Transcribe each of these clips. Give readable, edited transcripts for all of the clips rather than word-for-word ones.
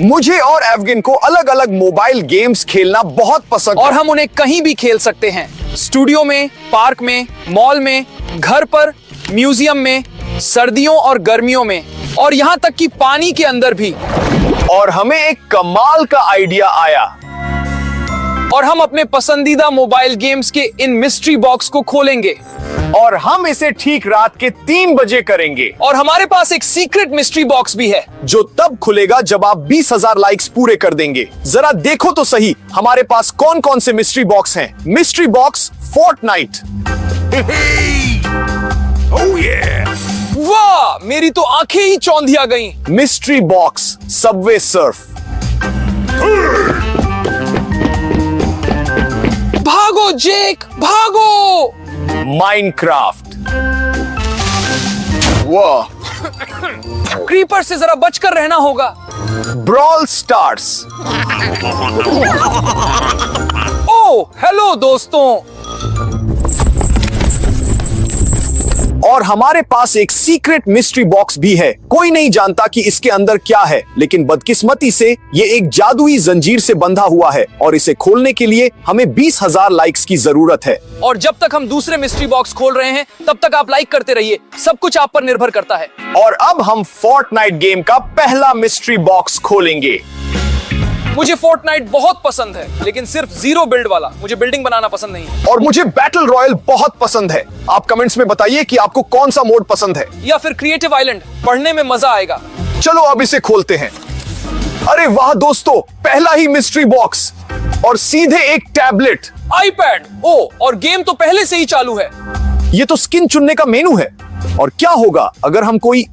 मुझे और एवगिन को अलग अलग मोबाइल गेम्स खेलना बहुत पसंद है। और हम उन्हें कहीं भी खेल सकते हैं। स्टूडियो में, पार्क में, मॉल में, घर पर, म्यूजियम में, सर्दियों और गर्मियों में, और यहाँ तक कि पानी के अंदर भी। और हमें एक कमाल का आइडिया आया। और हम अपने पसंदीदा मोबाइल गेम्स के इन मिस्ट्री बॉक्स को खोलेंगे। और हम इसे ठीक रात के 3 बजे करेंगे। और हमारे पास एक सीक्रेट मिस्ट्री बॉक्स भी है, जो तब खुलेगा जब आप 20,000 लाइक्स पूरे कर देंगे। जरा देखो तो सही हमारे पास कौन कौन से मिस्ट्री बॉक्स हैं। Mystery box Fortnite. वाह, मेरी तो आंखें ही चौंधिया गईं। Mystery box Subway Surf. भागो जेक, भागो। माइनक्राफ्ट। वाह। क्रीपर से जरा बचकर रहना होगा। Brawl stars. ओह हेलो दोस्तों। और हमारे पास एक सीक्रेट मिस्ट्री बॉक्स भी है। कोई नहीं जानता कि इसके अंदर क्या है, लेकिन बदकिस्मती से ये एक जादुई जंजीर से बंधा हुआ है और इसे खोलने के लिए हमें 20,000 लाइक्स की जरूरत है। और जब तक हम दूसरे मिस्ट्री बॉक्स खोल रहे हैं तब तक आप लाइक करते रहिए, सब कुछ आप पर निर्भर करता है। और अब हम फोर्टनाइट गेम का पहला मिस्ट्री बॉक्स खोलेंगे। मुझे फोर्टनाइट बहुत पसंद है, लेकिन सिर्फ 0 बिल्ड वाला। मुझे बिल्डिंग बनाना पसंद नहीं है। और मुझे बैटल रॉयल बहुत पसंद है। आप कमेंट्स में बताइए कि आपको कौन सा मोड पसंद है। या फिर क्रिएटिव आइलैंड, पढ़ने में मजा आएगा। चलो अब इसे खोलते हैं। अरे वाह दोस्तों, पहला ही मिस्ट्री बॉक्स और सीधे एक टैबलेट। आईपैड। ओ, और गेम तो पहले से ही चालू है। ये तो स्किन चुनने का मेनू है। और क्या होगा अगर हम कोई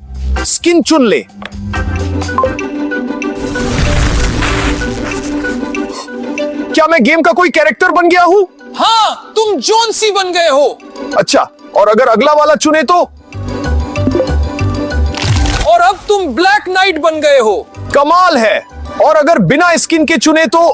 स्किन चुन ले? क्या मैं गेम का कोई कैरेक्टर बन गया हूँ? हाँ, तुम जॉन सी बन गए हो। अच्छा, और अगर अगला वाला चुने तो? और अब तुम ब्लैक नाइट बन गए हो। कमाल है। और अगर बिना स्किन के चुने तो?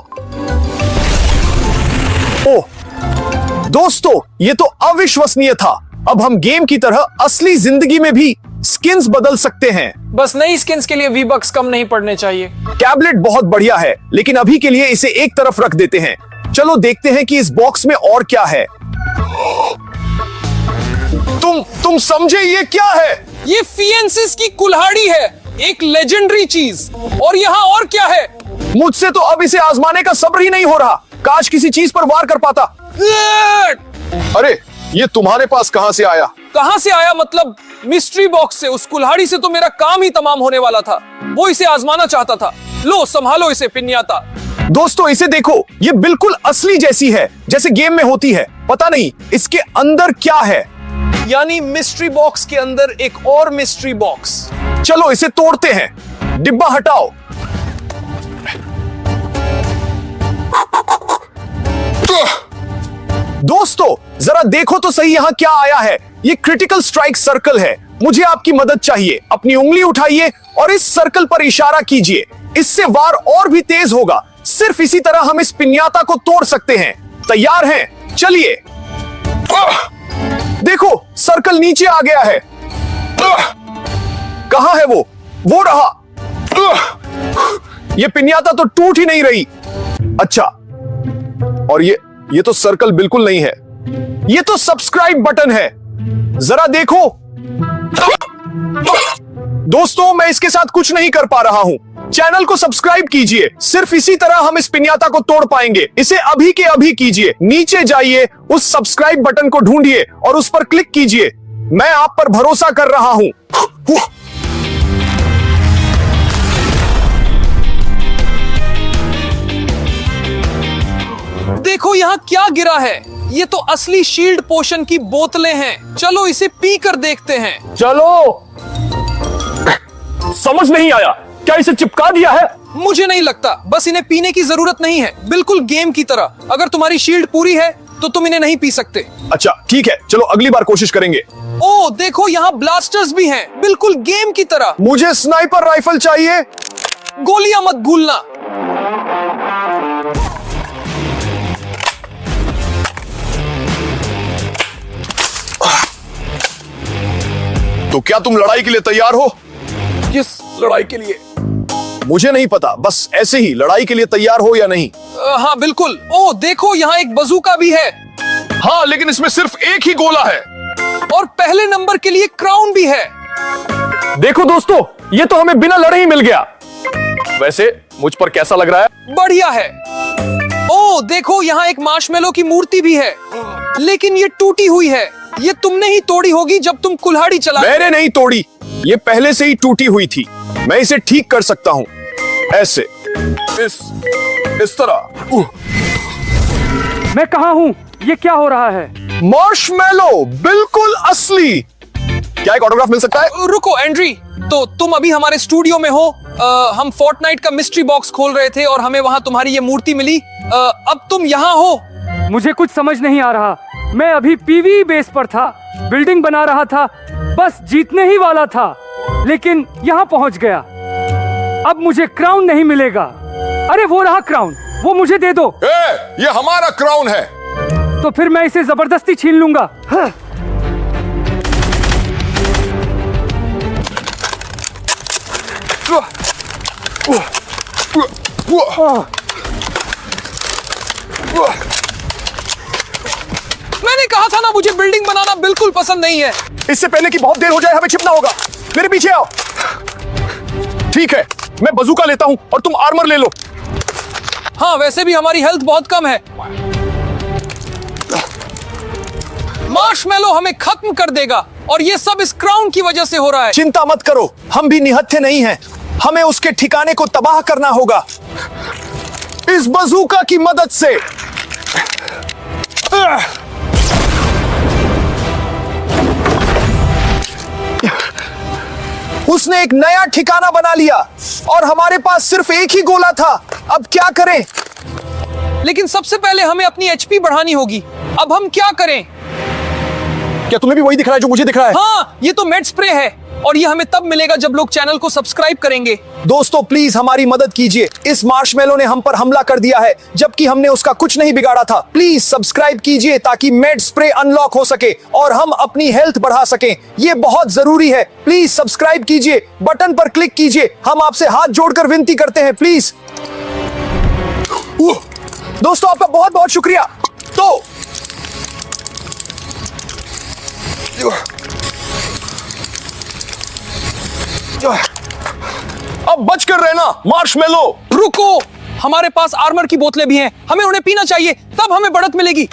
ओह दोस्तों, ये तो अविश्वसनीय था। अब हम गेम की तरह असली जिंदगी में भी स्किन्स बदल सकते हैं। बस नई स्किन्स के लिए V-Bucks कम नहीं पड़ने चाहिए। टैबलेट बहुत बढ़िया है, लेकिन अभी के लिए इसे एक तरफ रख देते हैं। चलो देखते हैं कि इस बॉक्स में और क्या है। तुम समझे ये क्या है? ये फिएंसिस की कुल्हाड़ी है, एक लेजेंडरी चीज। और यहाँ और क्या है? मुझसे तो अब इसे आजमाने का सब्र ही नहीं हो रहा। काश किसी चीज पर वार कर पाता। अरे ये तुम्हारे पास कहां से आया? कहां से आया मतलब? मिस्ट्री बॉक्स से। उस कुल्हाड़ी से तो मेरा काम ही तमाम होने वाला था। वो इसे आजमाना चाहता था। लो संभालो इसे पिन्याता। दोस्तों इसे देखो, ये बिल्कुल असली जैसी है, जैसे गेम में होती है। पता नहीं इसके अंदर क्या है। यानी मिस्ट्री बॉक्स के अंदर एक और मिस्ट्री बॉक्स। चलो इसे तोड़ते हैं। डिब्बा हटाओ। दोस्तों जरा देखो तो सही यहाँ क्या आया है। ये क्रिटिकल स्ट्राइक सर्कल है। मुझे आपकी मदद चाहिए। अपनी उंगली उठाइए और इस सर्कल पर इशारा कीजिए। इससे वार और भी तेज होगा। सिर्फ इसी तरह हम इस पिन्याता को तोड़ सकते हैं। तैयार हैं? चलिए। देखो सर्कल नीचे आ गया है। कहां है वो? वो रहा। ये पिन्याता तो टूट ही नहीं रही। अच्छा, और ये तो सर्कल बिल्कुल नहीं है। ये तो सब्सक्राइब बटन है। जरा देखो। दोस्तों मैं इसके साथ कुछ नहीं कर पा रहा हूं। चैनल को सब्सक्राइब कीजिए। सिर्फ इसी तरह हम इस पिन्याता को तोड़ पाएंगे। इसे अभी के अभी कीजिए। नीचे जाइए, उस सब्सक्राइब बटन को ढूंढिए और उस पर क्लिक कीजिए। मैं आप पर भरोसा कर रहा हूं। देखो यहाँ क्या गिरा है। ये तो असली शील्ड पोशन की बोतलें हैं। चलो इसे पी कर देखते हैं। चलो। समझ नहीं आया, क्या इसे चिपका दिया है? मुझे नहीं लगता। बस इन्हें पीने की जरूरत नहीं है, बिल्कुल गेम की तरह। अगर तुम्हारी शील्ड पूरी है तो तुम इन्हें नहीं पी सकते। अच्छा ठीक है, चलो अगली बार कोशिश करेंगे। ओह देखो यहाँ ब्लास्टर्स भी हैं, बिल्कुल गेम की तरह। मुझे स्नाइपर राइफल चाहिए। गोलियां मत भूलना। तो क्या तुम लड़ाई के लिए तैयार हो? किस लड़ाई के लिए? मुझे नहीं पता, बस ऐसे ही लड़ाई के लिए तैयार हो या नहीं? हाँ बिल्कुल। ओह देखो, यहाँ एक बजूका भी है। हाँ, लेकिन इसमें सिर्फ एक ही गोला है। और पहले नंबर के लिए क्राउन भी है। देखो दोस्तों, ये तो हमें बिना लड़े ही मिल गया। वैसे मुझ पर कैसा लग रहा है? बढ़िया है। ओह देखो, यहाँ एक मार्शमेलो की मूर्ति भी है, लेकिन ये टूटी हुई है। ये तुमने ही तोड़ी होगी जब तुम कुल्हाड़ी चला। मैंने नहीं तोड़ी, ये पहले से ही टूटी हुई थी। मैं इसे ठीक कर सकता हूँ, ऐसे, इस तरह। मैं कहाँ हूँ? ये क्या हो रहा है? मार्शमेलो, बिल्कुल असली। क्या एक ऑटोग्राफ मिल सकता है? रुको एंड्री, तो तुम अभी हमारे स्टूडियो में हो। हम फोर्टनाइट का मिस्ट्री बॉक्स खोल रहे थे और हमें वहां तुम्हारी ये मूर्ति मिली। अब तुम यहाँ हो। मुझे कुछ समझ नहीं आ रहा। मैं अभी पीवी बेस पर था, बिल्डिंग बना रहा था, बस जीतने ही वाला था, लेकिन यहाँ पहुँच गया। अब मुझे क्राउन नहीं मिलेगा। अरे वो रहा क्राउन, वो मुझे दे दो। ये हमारा क्राउन है। तो फिर मैं इसे जबरदस्ती छीन लूंगा। हाँ। मैंने कहा था ना, मुझे बिल्डिंग बनाना बिल्कुल पसंद नहीं है। इससे पहले कि बहुत देर हो जाए, हमें छिपना होगा। मेरे पीछे आओ। ठीक है, मैं बजूका लेता हूं और तुम आर्मर ले लो। हाँ, वैसे भी हमारी हेल्थ बहुत कम है। मार्शमेलो हमें खत्म कर देगा और ये सब इस क्राउन की वजह से हो रहा है। चिंता मत करो, हम भी निहत्थे नहीं हैं। हमें उसके ठिकाने को तबाह करना होगा इस बजूका की मदद से। उसने एक नया ठिकाना बना लिया और हमारे पास सिर्फ एक ही गोला था। अब क्या करें? लेकिन सबसे पहले हमें अपनी एचपी बढ़ानी होगी। अब हम क्या करें? क्या तुम्हें भी वही दिख रहा है जो मुझे दिख रहा है? हाँ, ये तो मेड स्प्रे है और ये हमें तब मिलेगा जब लोग चैनल को सब्सक्राइब करेंगे। दोस्तों प्लीज हमारी मदद कीजिए। इस मार्शमेलो ने हम पर हमला कर दिया है जबकि हमने उसका कुछ नहीं बिगाड़ा था। प्लीज सब्सक्राइब कीजिए ताकि मेड स्प्रे अनलॉक हो सके और हम अपनी हेल्थ बढ़ा सकें। ये बहुत जरूरी है। प्लीज सब्सक्राइब कीजिए, बटन पर क्लिक कीजिए। हम आपसे हाथ जोड़कर विनती करते हैं, प्लीज। दोस्तों आपका बहुत बहुत शुक्रिया। तो अब बच कर रहना मार्शमेलो। रुको, हमारे पास आर्मर की बोतलें भी हैं। हमें उन्हें पीना चाहिए, तब हमें बढ़त मिलेगी।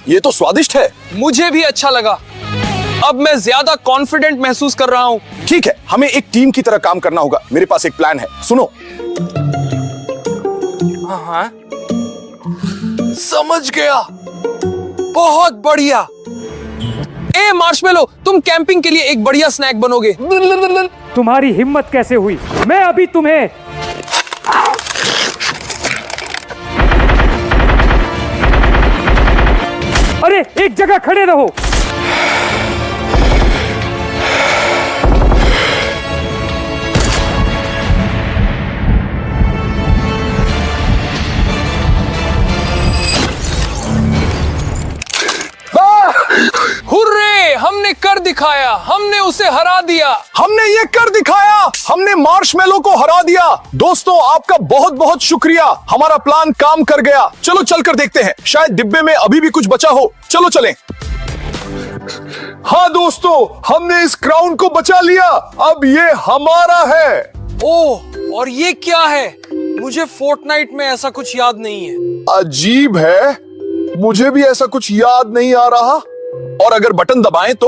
ये तो स्वादिष्ट है। मुझे भी अच्छा लगा। अब मैं ज्यादा कॉन्फिडेंट महसूस कर रहा हूँ। ठीक है, हमें एक टीम की तरह काम करना होगा। मेरे पास एक प्लान है, सुनो। हाँ, समझ गया। बहुत बढ़िया। ए मार्शमेलो, तुम कैंपिंग के लिए एक बढ़िया स्नैक बनोगे। तुम्हारी हिम्मत कैसे हुई? मैं अभी तुम्हें। अरे एक जगह खड़े रहो। हुर्रे, हमने कर दिखाया। हमने उसे हरा दिया। हमने ये कर दिखाया। हमने मार्शमेलो को हरा दिया। दोस्तों आपका बहुत बहुत शुक्रिया। हमारा प्लान काम कर गया। चलो चलकर देखते हैं, शायद डिब्बे में अभी भी कुछ बचा हो। चलो चलें। हाँ दोस्तों, हमने इस क्राउन को बचा लिया। अब ये हमारा है। ओह, और ये क्या है? मुझे फोर्टनाइट में ऐसा कुछ याद नहीं है। अजीब है, मुझे भी ऐसा कुछ याद नहीं आ रहा। और अगर बटन दबाएं तो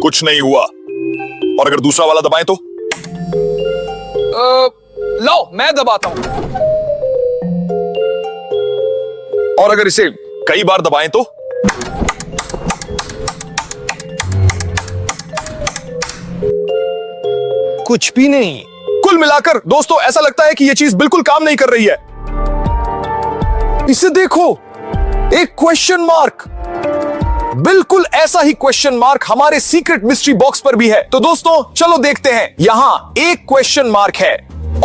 कुछ नहीं हुआ। और अगर दूसरा वाला दबाएं तो लो, मैं दबाता हूं। और अगर इसे कई बार दबाएं तो कुछ भी नहीं। कुल मिलाकर दोस्तों ऐसा लगता है कि यह चीज बिल्कुल काम नहीं कर रही है। इसे देखो, एक क्वेश्चन मार्क। बिल्कुल ऐसा ही क्वेश्चन मार्क हमारे सीक्रेट मिस्ट्री बॉक्स पर भी है। तो दोस्तों चलो देखते हैं। यहां एक क्वेश्चन मार्क है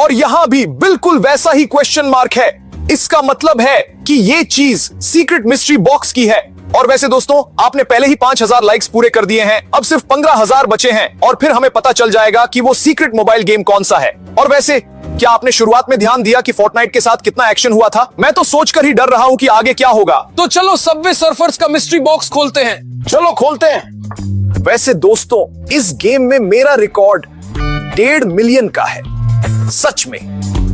और यहां भी बिल्कुल वैसा ही क्वेश्चन मार्क है। इसका मतलब है कि ये चीज सीक्रेट मिस्ट्री बॉक्स की है। और वैसे दोस्तों, आपने पहले ही 5000 लाइक्स पूरे कर दिए हैं, अब सिर्फ 15000 बचे हैं और फिर हमें पता चल जाएगा कि वो सीक्रेट मोबाइल गेम कौन सा है। और वैसे क्या आपने शुरुआत में ध्यान दिया कि फोर्टनाइट के साथ कितना एक्शन हुआ था? मैं तो सोचकर ही डर रहा हूं कि आगे क्या होगा। तो चलो सबवे सर्फर्स का मिस्ट्री बॉक्स खोलते हैं। चलो खोलते हैं। वैसे दोस्तों, इस गेम में मेरा रिकॉर्ड 1.5 मिलियन का है। सच में?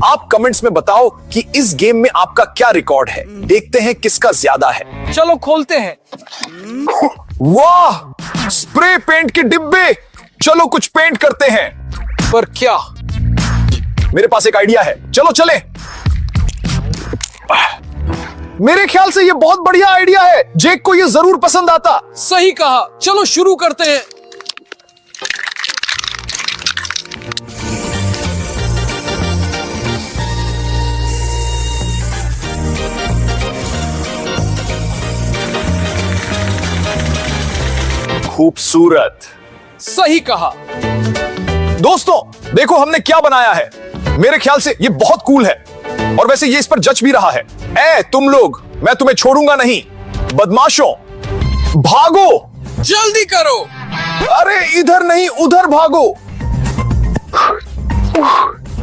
आप कमेंट्स में बताओ कि इस गेम में आपका क्या रिकॉर्ड है। देखते हैं किसका ज्यादा है। चलो खोलते हैं। वाह, स्प्रे पेंट के डिब्बे। चलो कुछ पेंट करते हैं। पर क्या? मेरे पास एक आइडिया है, चलो चलें। मेरे ख्याल से ये बहुत बढ़िया आइडिया है। जेक को ये जरूर पसंद आता। सही कहा, चलो शुरू करते हैं। खूबसूरत। सही कहा। दोस्तों देखो हमने क्या बनाया है। मेरे ख्याल से ये बहुत कूल है और वैसे ये इस पर जच भी रहा है। ए तुम लोग, मैं तुम्हें छोड़ूंगा नहीं। बदमाशों, भागो। जल्दी करो। अरे इधर नहीं, उधर भागो।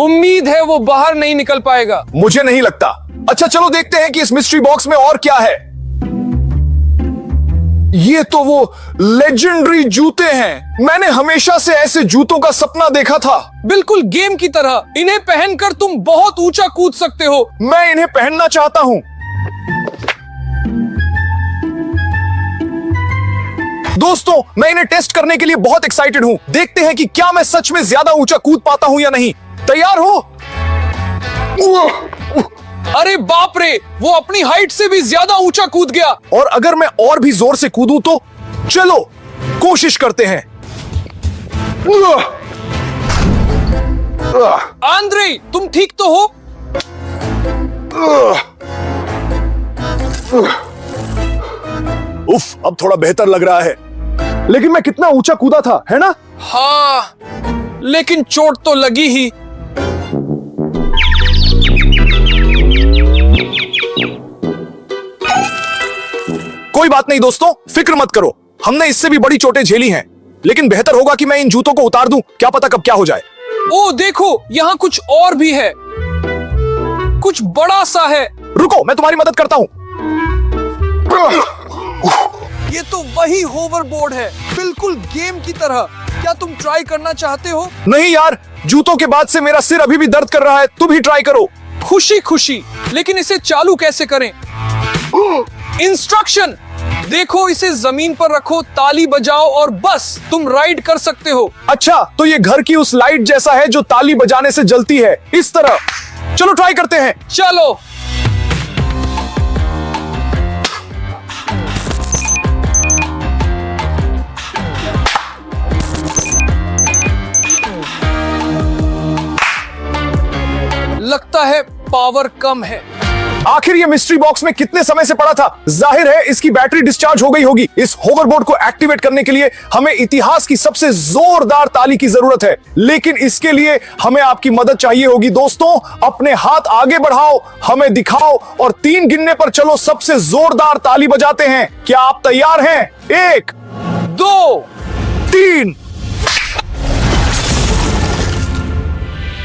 उम्मीद है वो बाहर नहीं निकल पाएगा। मुझे नहीं लगता। अच्छा चलो देखते हैं कि इस मिस्ट्री बॉक्स में और क्या है। ये तो वो लेजेंडरी जूते हैं। मैंने हमेशा से ऐसे जूतों का सपना देखा था। बिल्कुल गेम की तरह। इन्हें पहनकर तुम बहुत ऊंचा कूद सकते हो। मैं इन्हें पहनना चाहता हूं। दोस्तों मैं इन्हें टेस्ट करने के लिए बहुत एक्साइटेड हूं। देखते हैं कि क्या मैं सच में ज्यादा ऊंचा कूद पाता हूं या नहीं। तैयार हो? अरे बाप रे, वो अपनी हाइट से भी ज्यादा ऊंचा कूद गया। और अगर मैं और भी जोर से कूदूं तो? चलो कोशिश करते हैं। आंद्रे, तुम ठीक तो हो? उफ, अब थोड़ा बेहतर लग रहा है। लेकिन मैं कितना ऊंचा कूदा था, है ना? हाँ, लेकिन चोट तो लगी ही। कोई बात नहीं दोस्तों, फिक्र मत करो। हमने इससे भी बड़ी चोटें झेली हैं। लेकिन बेहतर होगा कि मैं इन जूतों को उतार दूं। क्या पता कब क्या हो जाए। ओ देखो, यहाँ कुछ और भी है। कुछ बड़ा सा है। रुको, मैं तुम्हारी मदद करता हूं। ये तो वही होवरबोर्ड है, बिल्कुल गेम की तरह। क्या तुम ट्राई करना चाहते हो? नहीं यार, जूतों के बाद से मेरा सिर अभी भी दर्द कर रहा है। तुम ही ट्राई करो। खुशी खुशी, लेकिन इसे चालू कैसे करें? इंस्ट्रक्शन देखो, इसे जमीन पर रखो, ताली बजाओ और बस तुम राइड कर सकते हो। अच्छा, तो ये घर की उस लाइट जैसा है जो ताली बजाने से जलती है, इस तरह। चलो ट्राई करते हैं। चलो। लगता है पावर कम है। आखिर ये मिस्ट्री बॉक्स में कितने समय से पड़ा था? जाहिर है इसकी बैटरी डिस्चार्ज हो गई होगी। इस होवरबोर्ड को एक्टिवेट करने के लिए हमें इतिहास की सबसे जोरदार ताली की जरूरत है। लेकिन इसके लिए हमें आपकी मदद चाहिए होगी। दोस्तों अपने हाथ आगे बढ़ाओ, हमें दिखाओ और 3 गिनने पर चलो सबसे जोरदार ताली बजाते हैं। क्या आप तैयार हैं? 1 2 3।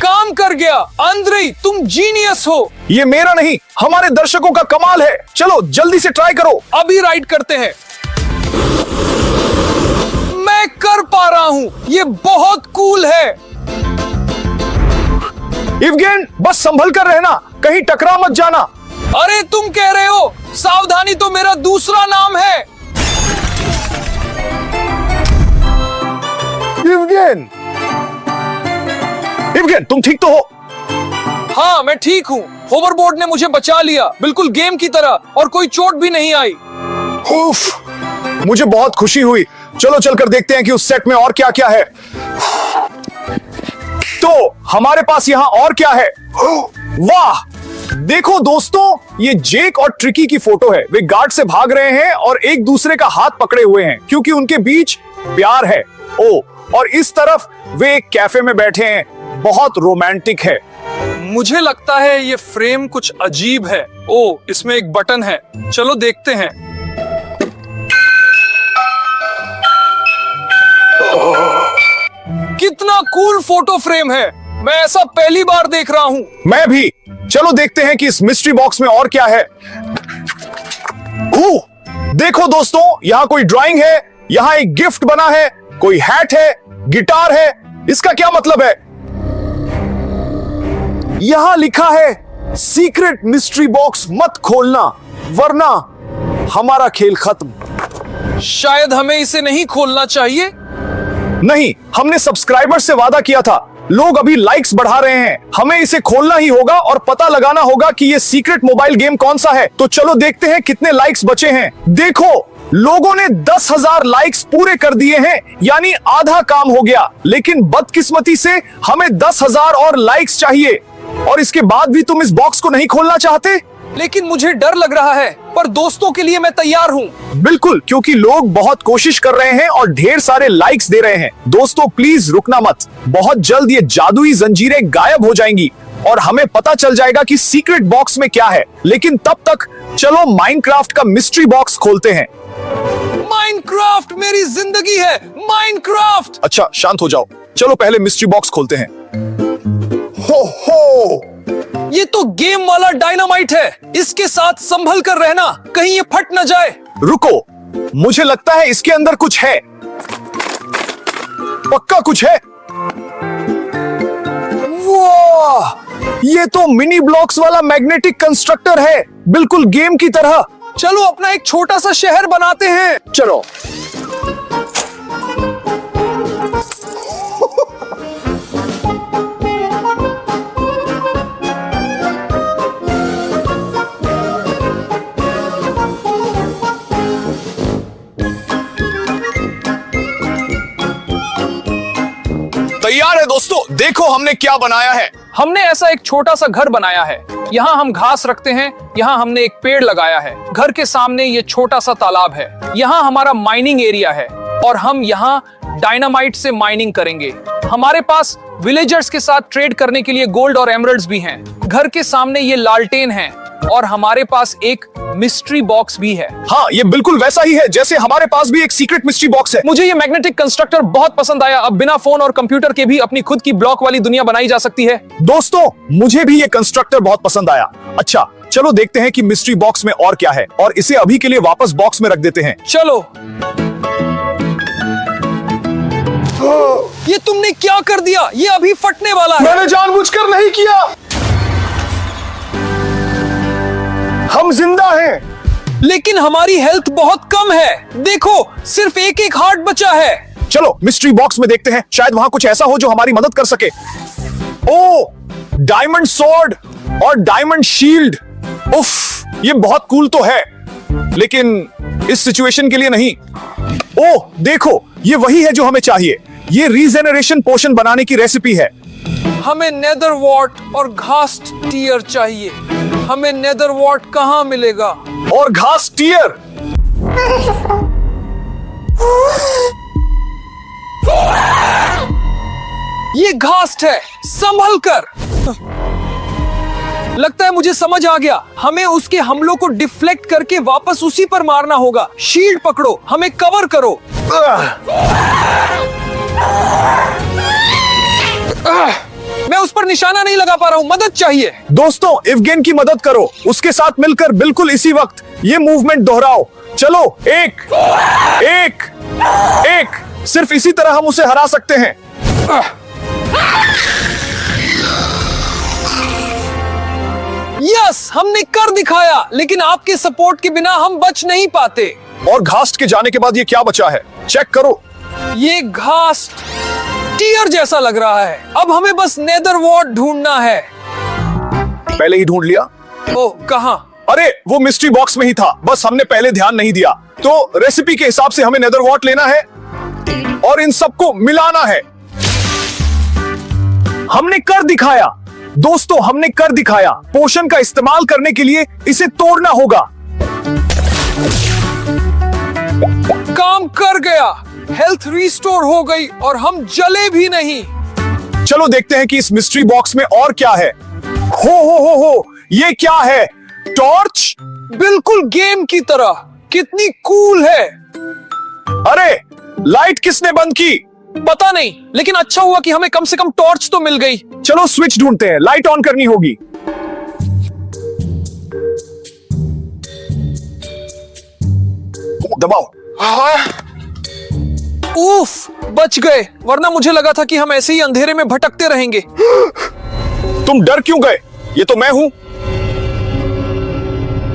काम कर गया। आंद्रे, तुम जीनियस हो। ये मेरा नहीं, हमारे दर्शकों का कमाल है। चलो जल्दी से ट्राई करो। अभी राइड करते हैं। मैं कर पा रहा हूं। ये बहुत कूल है। इवगेन, बस संभल कर रहना, कहीं टकरा मत जाना। अरे तुम कह रहे हो? सावधानी तो मेरा दूसरा नाम है। इवगेन, इवगेन तुम ठीक तो हो? हाँ मैं ठीक हूँ। होवरबोर्ड ने मुझे बचा लिया, बिल्कुल गेम की तरह, और कोई चोट भी नहीं आई। उफ, मुझे बहुत खुशी हुई। चलो चलकर देखते हैं कि उस सेट में और क्या क्या है। तो हमारे पास यहाँ और क्या है? वाह, देखो दोस्तों, ये जेक और ट्रिकी की फोटो है। वे गार्ड से भाग रहे हैं और एक दूसरे का हाथ पकड़े हुए हैं क्योंकि उनके बीच प्यार है। ओ, और इस तरफ वे एक कैफे में बैठे हैं। बहुत रोमांटिक है। मुझे लगता है ये फ्रेम कुछ अजीब है। ओ, इसमें एक बटन है, चलो देखते हैं। कितना कूल फोटो फ्रेम है, मैं ऐसा पहली बार देख रहा हूँ। मैं भी। चलो देखते हैं कि इस मिस्ट्री बॉक्स में और क्या है। ओह, देखो दोस्तों, यहाँ कोई ड्राइंग है, यहाँ एक गिफ्ट बना है, कोई हैट है, गिटार है। इसका क्या मतलब है? यहां लिखा है सीक्रेट मिस्ट्री बॉक्स मत खोलना वरना हमारा खेल खत्म। शायद हमें इसे नहीं खोलना चाहिए। नहीं, हमने सब्सक्राइबर से वादा किया था। लोग अभी लाइक्स बढ़ा रहे हैं, हमें इसे खोलना ही होगा और पता लगाना होगा कि ये सीक्रेट मोबाइल गेम कौन सा है। तो चलो देखते हैं कितने लाइक्स बचे हैं। देखो, लोगों ने 10,000 लाइक्स पूरे कर दिए हैं, यानी आधा काम हो गया। लेकिन बदकिस्मती से हमें 10,000 और लाइक्स चाहिए, और इसके बाद भी तुम इस बॉक्स को नहीं खोलना चाहते? लेकिन मुझे डर लग रहा है, पर दोस्तों के लिए मैं तैयार हूँ। बिल्कुल, क्योंकि लोग बहुत कोशिश कर रहे हैं और ढेर सारे लाइक्स दे रहे हैं। दोस्तों प्लीज रुकना मत, बहुत जल्द ये जादुई जंजीरें गायब हो जाएंगी और हमें पता चल जाएगा कि सीक्रेट बॉक्स में क्या है। लेकिन तब तक चलो माइनक्राफ्ट का मिस्ट्री बॉक्स खोलते हैं। माइनक्राफ्ट मेरी जिंदगी है, माइनक्राफ्ट। अच्छा, शांत हो जाओ, चलो पहले मिस्ट्री बॉक्स खोलते हैं। हो हो, ये तो गेम वाला डायनामाइट है, इसके साथ संभल कर रहना, कहीं ये फट न जाए। रुको, मुझे लगता है इसके अंदर कुछ है। पक्का कुछ है। वाह, ये तो मिनी ब्लॉक्स वाला मैग्नेटिक कंस्ट्रक्टर है, बिल्कुल गेम की तरह। चलो अपना एक छोटा सा शहर बनाते हैं। चलो। तैयार है दोस्तों, देखो हमने क्या बनाया है। हमने ऐसा एक छोटा सा घर बनाया है। यहाँ हम घास रखते हैं, यहाँ हमने एक पेड़ लगाया है। घर के सामने ये छोटा सा तालाब है। यहाँ हमारा माइनिंग एरिया है और हम यहाँ डायनामाइट से माइनिंग करेंगे। हमारे पास विलेजर्स के साथ ट्रेड करने के लिए गोल्ड और एमरल्ड्स भी हैं। घर के सामने ये लालटेन है और हमारे पास एक मिस्ट्री बॉक्स भी है। हाँ, ये बिल्कुल वैसा ही है जैसे हमारे पास भी एक सीक्रेट मिस्ट्री बॉक्स है। मुझे ये मैग्नेटिक कंस्ट्रक्टर बहुत पसंद आया। अब बिना फोन और कंप्यूटर के भी अपनी खुद की ब्लॉक वाली दुनिया बनाई जा सकती है। दोस्तों, मुझे भी ये कंस्ट्रक्टर बहुत पसंद आया। अच्छा, चलो देखते हैं कि मिस्ट्री बॉक्स में और क्या है और इसे अभी के लिए वापस बॉक्स में रख देते हैं। चलो। ये तुमने क्या कर दिया? ये अभी फटने वाला है। मैंने जानबूझकर नहीं किया। हम जिंदा हैं। लेकिन हमारी हेल्थ बहुत कम है। देखो, सिर्फ एक एक हार्ट बचा है। चलो मिस्ट्री बॉक्स में देखते हैं, शायद वहां कुछ ऐसा हो जो हमारी मदद कर सके। ओ, डायमंड स्वॉर्ड और डायमंड शील्ड। उफ, ये बहुत कूल तो है, लेकिन इस सिचुएशन के लिए नहीं। ओह, देखो, ये वही है जो हमें चाहिए। ये रीजेनरेशन पोशन बनाने की रेसिपी है। हमें नेदर वॉट और घास टीयर चाहिए। हमें नेदर वॉट कहाँ मिलेगा? और घास टीयर। ये घास है, संभल कर। लगता है मुझे समझ आ गया। हमें उसके हमलों को डिफ्लेक्ट करके वापस उसी पर मारना होगा। शील्ड पकड़ो, हमें कवर करो। मैं उस पर निशाना नहीं लगा पा रहा हूँ, मदद चाहिए। दोस्तों, इवगेन की मदद करो, उसके साथ मिलकर बिल्कुल इसी वक्त ये मूवमेंट दोहराओ। चलो, एक एक एक, सिर्फ इसी तरह हम उसे हरा सकते हैं। यस, हमने कर दिखाया, लेकिन आपके सपोर्ट के बिना हम बच नहीं पाते। और घास के जाने के बाद ये क्या बचा है, चेक करो। ये घास टीयर जैसा लग रहा है। अब हमें बस नेदर वॉट ढूंढना है। पहले ही ढूंढ लिया। ओह, कहाँ? अरे, वो मिस्ट्री बॉक्स में ही था, बस हमने पहले ध्यान नहीं दिया। तो रेसिपी के हिसाब से हमें नेदर वॉट लेना है और इन सबको मिलाना है। हमने कर दिखाया दोस्तों, हमने कर दिखाया। पोशन का इस्तेमाल करने के लिए इसे तोड़ना होगा। काम कर गया, हेल्थ रिस्टोर हो गई और हम जले भी नहीं। चलो देखते हैं कि इस मिस्ट्री बॉक्स में और क्या है। हो, ये क्या है? टॉर्च? बिल्कुल गेम की तरह। कितनी कूल है। अरे, लाइट किसने बंद की? पता नहीं, लेकिन अच्छा हुआ कि हमें कम से कम टॉर्च तो मिल गई। चलो स्विच ढूंढते हैं, लाइट ऑन करनी होगी। दबाओ। उफ, बच गए, वरना मुझे लगा था कि हम ऐसे ही अंधेरे में भटकते रहेंगे। तुम डर क्यों गए? ये तो मैं हूं।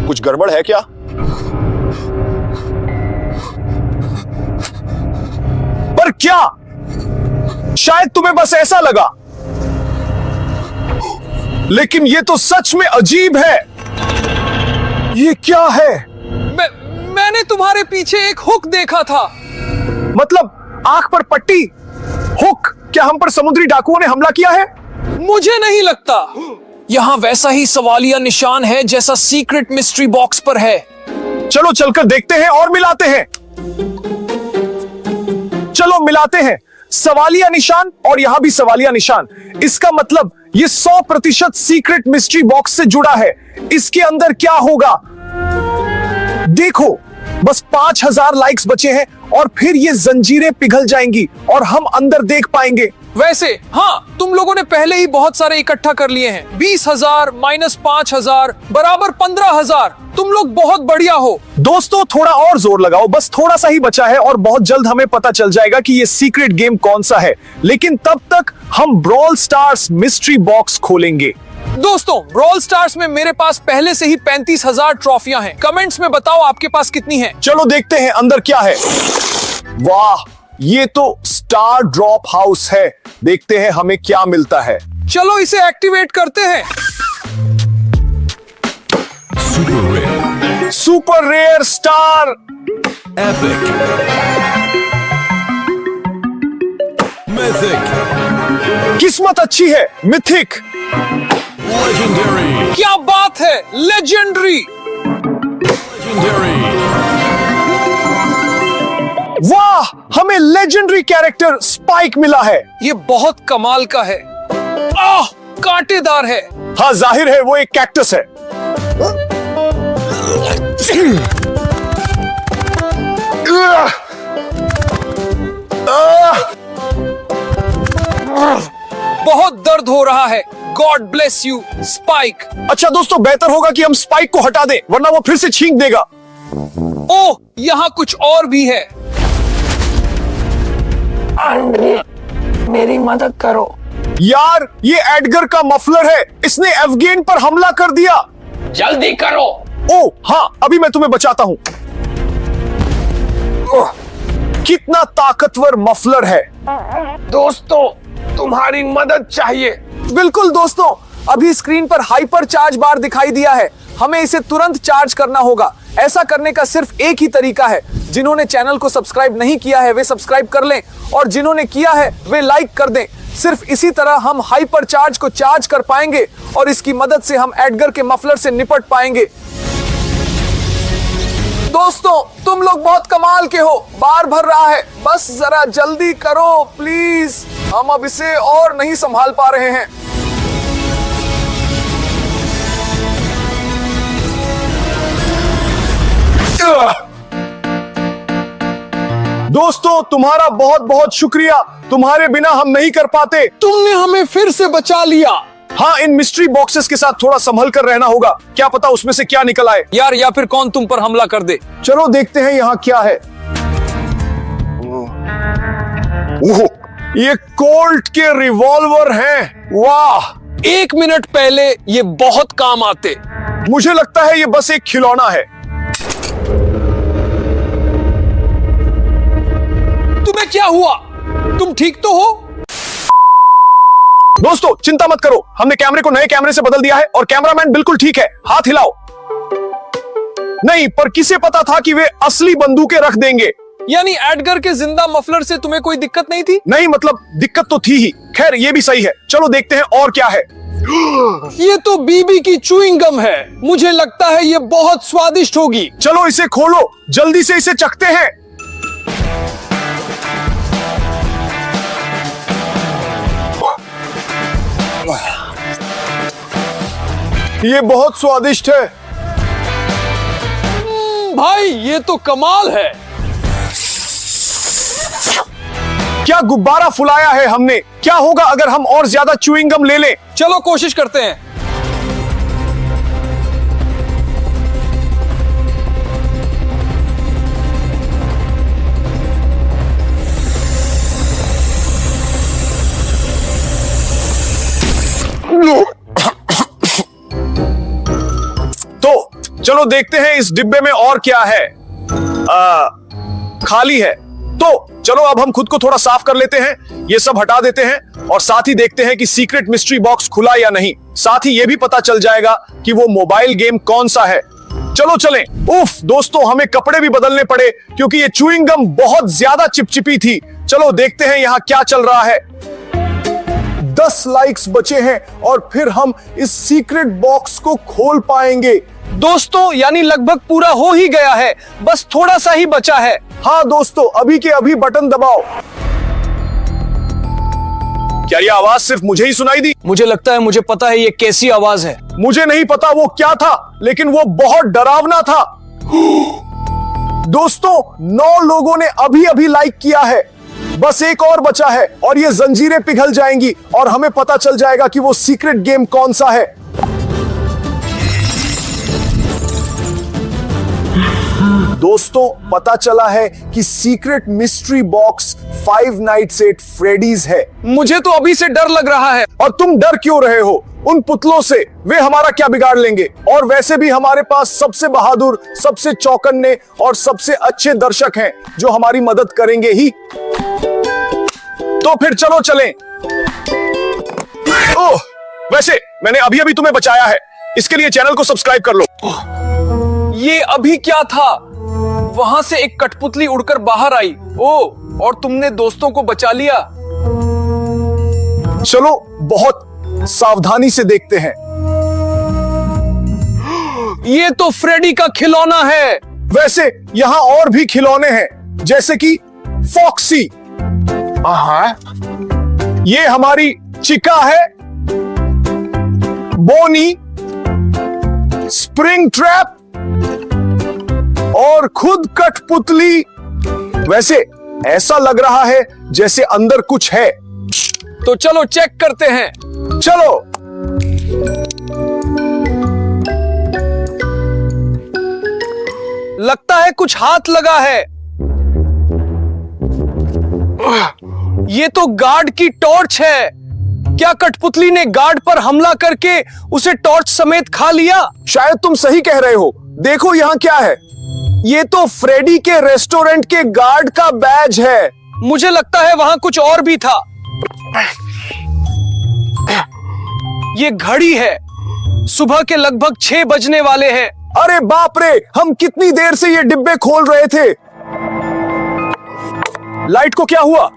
कुछ गड़बड़ है क्या? पर क्या? शायद तुम्हें बस ऐसा लगा, लेकिन ये तो सच में अजीब है। ये क्या है? मैंने तुम्हारे पीछे एक हुक देखा था। मतलब आंख पर पट्टी? हुक? क्या हम पर समुद्री डाकुओं ने हमला किया है? मुझे नहीं लगता। यहाँ वैसा ही सवालिया निशान है जैसा सीक्रेट मिस्ट्री बॉक्स पर है। चलो चलकर देखते हैं और मिलाते हैं। चलो मिलाते हैं। सवालिया निशान और यहां भी सवालिया निशान। इसका मतलब ये 100% सीक्रेट मिस्ट्री बॉक्स से जुड़ा है। इसके अंदर क्या होगा? देखो, बस 5000 लाइक्स बचे हैं और फिर ये जंजीरें पिघल जाएंगी और हम अंदर देख पाएंगे। वैसे हाँ, तुम लोगों ने पहले ही बहुत सारे इकट्ठा कर लिए हैं। 20,000 माइनस 5,000 बराबर 15,000। तुम लोग बहुत बढ़िया हो। दोस्तों, थोड़ा और जोर लगाओ, बस थोड़ा सा ही बचा है और बहुत जल्द हमें पता चल जाएगा कि ये सीक्रेट गेम कौन सा है। लेकिन तब तक हम ब्रॉल स्टार्स मिस्ट्री बॉक्स खोलेंगे। दोस्तों, ब्रॉल स्टार्स में मेरे पास पहले से ही 35,000 ट्रॉफियां हैं। कमेंट्स में बताओ आपके पास कितनी हैं। चलो देखते हैं अंदर क्या है। वाह, ये तो स्टार ड्रॉप हाउस है। देखते हैं हमें क्या मिलता है। चलो इसे एक्टिवेट करते हैं। Super rare star Epic. Mythic. किस्मत अच्छी है। मिथिक। Legendary. क्या बात है, लेजेंडरी। Legendary. वाह, हमें लेजेंडरी कैरेक्टर स्पाइक मिला है। ये बहुत कमाल का है। आह, कांटेदार है। हाँ, जाहिर है वो एक कैक्टस है। बहुत दर्द हो रहा है। God bless you spike. अच्छा दोस्तों, बेहतर होगा कि हम स्पाइक को हटा दें, वरना वो फिर से छींक देगा। ओह, यहाँ कुछ और भी है। मेरी मदद करो। यार, ये एडगर का मफलर है। इसने एवगेन पर हमला कर दिया। जल्दी करो। ओह हाँ, अभी मैं तुम्हें बचाता हूं। ओह, कितना ताकतवर मफलर है। दोस्तों, तुम्हारी मदद चाहिए। बिल्कुल दोस्तों, अभी स्क्रीन पर हाइपर चार्ज बार दिखाई दिया है। हमें इसे तुरंत चार्ज करना होगा। ऐसा करने का सिर्फ एक ही तरीका है। जिन्होंने चैनल को सब्सक्राइब नहीं किया है वे सब्सक्राइब कर लें और जिन्होंने किया है वे लाइक कर दें। सिर्फ इसी तरह हम हाइपर चार्ज को चार्ज कर पाएंगे और इसकी मदद से हम एडगर के मफलर से निपट पाएंगे। दोस्तों, तुम लोग बहुत कमाल के हो। बार भर रहा है, बस जरा जल्दी करो प्लीज। हम अब इसे और नहीं संभाल पा रहे हैं। दोस्तों, तुम्हारा बहुत बहुत शुक्रिया। तुम्हारे बिना हम नहीं कर पाते। तुमने हमें फिर से बचा लिया। हाँ, इन मिस्ट्री बॉक्सेस के साथ थोड़ा संभल कर रहना होगा। क्या पता उसमें से क्या निकल आए। यार, या फिर कौन तुम पर हमला कर दे। चलो देखते हैं यहाँ क्या है। ओह, ये कोल्ट के रिवॉल्वर हैं। वाह, 1 मिनट पहले ये बहुत काम आते। मुझे लगता है ये बस एक खिलौना है। तुम्हें क्या हुआ? तुम ठीक तो हो? दोस्तों, चिंता मत करो, हमने कैमरे को नए कैमरे से बदल दिया है और कैमरामैन बिल्कुल ठीक है। हाथ हिलाओ। नहीं, पर किसे पता था कि वे असली बंदूकें रख देंगे। यानी एडगर के जिंदा मफलर से तुम्हें कोई दिक्कत नहीं थी? नहीं, मतलब दिक्कत तो थी ही। खैर, ये भी सही है। चलो देखते हैं और क्या है। ये तो बीबी की च्युइंग गम है। मुझे लगता है ये बहुत स्वादिष्ट होगी। चलो इसे खोलो, जल्दी से इसे चखते हैं। ये बहुत स्वादिष्ट है। भाई ये तो कमाल है। क्या गुब्बारा फुलाया है हमने। क्या होगा अगर हम और ज्यादा च्युइंग गम ले लें। चलो कोशिश करते हैं। तो चलो देखते हैं इस डिब्बे में और क्या है। खाली है। तो चलो अब हम खुद को थोड़ा साफ कर लेते हैं। ये सब हटा देते हैं और साथ ही देखते हैं कि सीक्रेट मिस्ट्री बॉक्स खुला या नहीं। साथ ही ये भी पता चल जाएगा कि वो मोबाइल गेम कौन सा है। चलो चलें। उफ दोस्तों, हमें कपड़े भी बदलने पड़े क्योंकि ये च्युइंग गम बहुत ज्यादा चिपचिपी थी। चलो देखते हैं यहाँ क्या चल रहा है। 10 लाइक्स बचे हैं और फिर हम इस सीक्रेट बॉक्स को खोल पाएंगे। दोस्तों यानी लगभग पूरा हो ही गया है, बस थोड़ा सा ही बचा है। हाँ दोस्तों, अभी के अभी बटन दबाओ। क्या ये आवाज सिर्फ मुझे ही सुनाई दी? मुझे लगता है मुझे पता है ये कैसी आवाज है। मुझे नहीं पता वो क्या था, लेकिन वो बहुत डरावना था। दोस्तों 9 लोगों ने अभी अभी लाइक किया है। बस एक और बचा है और ये जंजीरें पिघल जाएंगी और हमें पता चल जाएगा कि वो सीक्रेट गेम कौन सा है। दोस्तों पता चला है कि secret mystery box 5 nights at Freddy's है। मुझे तो अभी से डर लग रहा है। और तुम डर क्यों रहे हो उन पुतलों से? वे हमारा क्या बिगाड़ लेंगे? और वैसे भी हमारे पास सबसे बहादुर, सबसे चौकन्ने और सबसे अच्छे दर्शक हैं जो हमारी मदद करेंगे ही। तो फिर चलो चलें। ओह, वैसे मैंने अभी अभी तुम्हें बचाया है, इसके लिए चैनल को सब्सक्राइब कर लो। ये अभी क्या था? वहां से एक कठपुतली उड़कर बाहर आई। ओह, और तुमने दोस्तों को बचा लिया। चलो बहुत सावधानी से देखते हैं। ये तो फ्रेडी का खिलौना है। वैसे यहाँ और भी खिलौने हैं, जैसे कि फॉक्सी। ये हमारी चिका है, बोनी, स्प्रिंग ट्रैप और खुद कठपुतली। वैसे ऐसा लग रहा है जैसे अंदर कुछ है। तो चलो चेक करते हैं। चलो। लगता है कुछ हाथ लगा है। ये तो गार्ड की टॉर्च है। क्या कठपुतली ने गार्ड पर हमला करके उसे टॉर्च समेत खा लिया? शायद तुम सही कह रहे हो। देखो यहाँ क्या है। ये तो फ्रेडी के रेस्टोरेंट के गार्ड का बैज है। मुझे लगता है वहां कुछ और भी था। ये घड़ी है। सुबह के लगभग 6 बजने वाले हैं। अरे बाप रे, हम कितनी देर से ये डिब्बे खोल रहे थे। लाइट को क्या हुआ?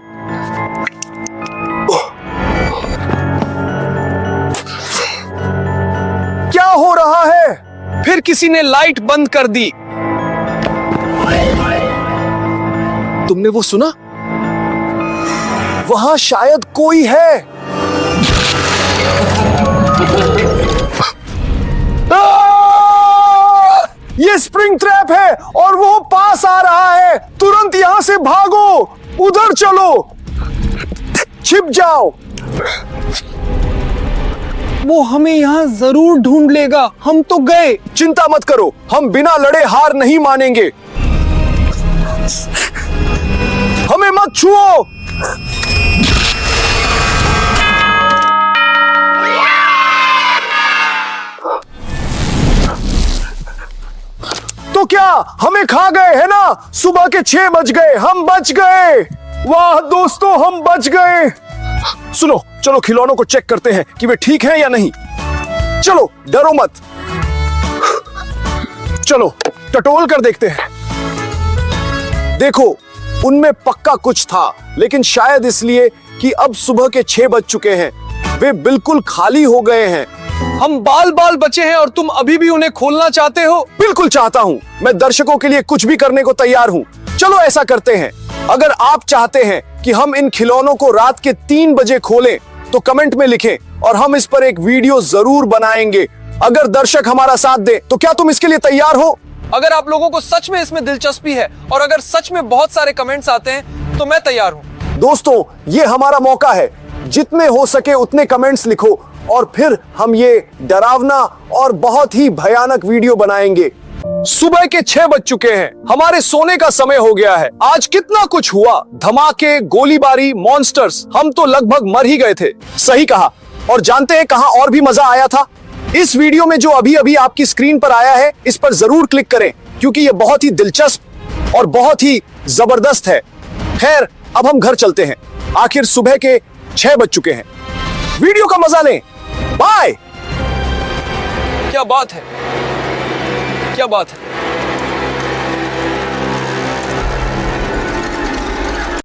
क्या हो रहा है? फिर किसी ने लाइट बंद कर दी। तुमने वो सुना? वहां शायद कोई है। ये स्प्रिंग ट्रैप है और वो पास आ रहा है। तुरंत यहां से भागो, उधर चलो, छिप जाओ। वो हमें यहां जरूर ढूंढ लेगा। हम तो गए। चिंता मत करो, हम बिना लड़े हार नहीं मानेंगे। हमें मत छुओ। तो क्या हमें खा गए है ना? सुबह के 6 बज गए, हम बच गए। वाह दोस्तों, हम बच गए। सुनो, चलो खिलौनों को चेक करते हैं कि वे ठीक हैं या नहीं। चलो, डरो मत। चलो टटोल कर देखते हैं। देखो, उनमें पक्का कुछ था, लेकिन शायद इसलिए कि अब सुबह के 6 बज चुके हैं, वे बिल्कुल खाली हो गए हैं। हम बाल बाल बचे हैं और तुम अभी भी उन्हें खोलना चाहते हो? बिल्कुल चाहता हूं। मैं दर्शकों के लिए कुछ भी करने को तैयार हूं। चलो ऐसा करते हैं। अगर आप चाहते हैं कि हम इन खिलौनों को रात के 3 बजे खोलें, तो कमेंट में लिखें और हम इस पर एक वीडियो जरूर बनाएंगे। अगर दर्शक हमारा साथ दे तो क्या तुम इसके लिए तैयार हो? अगर आप लोगों को सच में इसमें दिलचस्पी है और अगर सच में बहुत सारे कमेंट्स आते हैं तो मैं तैयार हूं। दोस्तों, ये हमारा मौका है। जितने हो सके उतने कमेंट्स लिखो और फिर हम ये डरावना और बहुत ही भयानक वीडियो बनाएंगे। सुबह के 6 बज चुके हैं। हमारे सोने का समय हो गया है। आज कितना कुछ हुआ, धमाके, गोलीबारी, मॉन्स्टर्स। हम तो लगभग मर ही गए थे। सही कहा। और जानते हैं कहां और भी मजा आया था? इस वीडियो में जो अभी अभी आपकी स्क्रीन पर आया है, इस पर जरूर क्लिक करें क्योंकि यह बहुत ही दिलचस्प और बहुत ही जबरदस्त है। खैर, अब हम घर चलते हैं। आखिर सुबह के 6 बज चुके हैं। वीडियो का मजा लें। बाय। क्या बात है, क्या बात है।